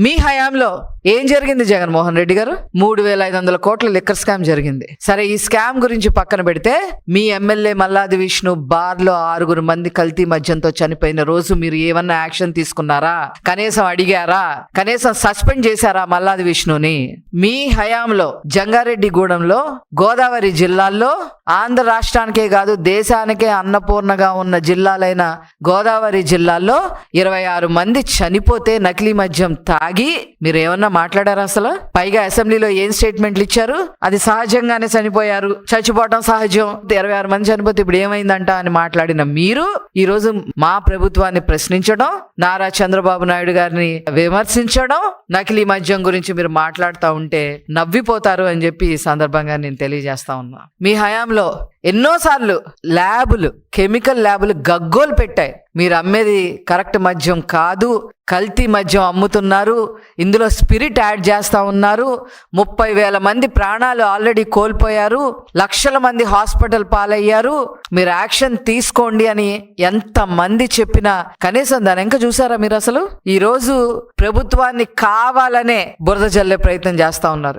మీ హయాంలో ఏం జరిగింది జగన్మోహన్ రెడ్డి గారు? 3,500 కోట్ల లిక్కర్ స్కామ్ జరిగింది. సరే, ఈ స్కామ్ గురించి పక్కన పెడితే మీ ఎమ్మెల్యే మల్లాది విష్ణు బార్లో 6 మంది కల్తీ మద్యంతో చనిపోయిన రోజు మీరు ఏమన్నా యాక్షన్ తీసుకున్నారా? కనీసం అడిగారా? కనీసం సస్పెండ్ చేశారా మల్లాది విష్ణుని? మీ హయాంలో జంగారెడ్డిగూడెంలో గోదావరి జిల్లాల్లో ఆంధ్ర రాష్ట్రానికే కాదు దేశానికే అన్నపూర్ణగా ఉన్న జిల్లాలైన గోదావరి జిల్లాల్లో 26 మంది చనిపోతే నకిలీ మద్యం తాగి మీరు ఏమన్నా మాట్లాడారా? అసలు పైగా అసెంబ్లీలో ఏం స్టేట్మెంట్లు ఇచ్చారు? అది సహజంగానే చనిపోయారు, చచ్చిపోవటం సహజం, 26 మంది చనిపోతే ఇప్పుడు ఏమైందంట అని మాట్లాడిన మీరు ఈ రోజు మా ప్రభుత్వాన్ని ప్రశ్నించడం, నారా చంద్రబాబు నాయుడు గారిని విమర్శించడం, నకిలీ మద్యం గురించి మీరు మాట్లాడుతూ ఉంటే నవ్విపోతారు అని చెప్పి ఈ సందర్భంగా నేను తెలియజేస్తా ఉన్నా. మీ హయాంలో ఎన్నోసార్లు ల్యాబులు, కెమికల్ ల్యాబులు గగ్గోలు పెట్టాయి. మీరు అమ్మేది కరెక్ట్ మద్యం కాదు, కల్తీ మద్యం అమ్ముతున్నారు, ఇందులో స్పిరిట్ యాడ్ చేస్తా ఉన్నారు, 30,000 మంది ప్రాణాలు ఆల్రెడీ కోల్పోయారు, లక్షల మంది హాస్పిటల్ పాలయ్యారు, మీరు యాక్షన్ తీసుకోండి అని ఎంత మంది చెప్పినా కనీసం దాని వెనక చూసారా మీరు? అసలు ఈ రోజు ప్రభుత్వాన్ని కావాలనే బురద జల్లే ప్రయత్నం చేస్తా ఉన్నారు.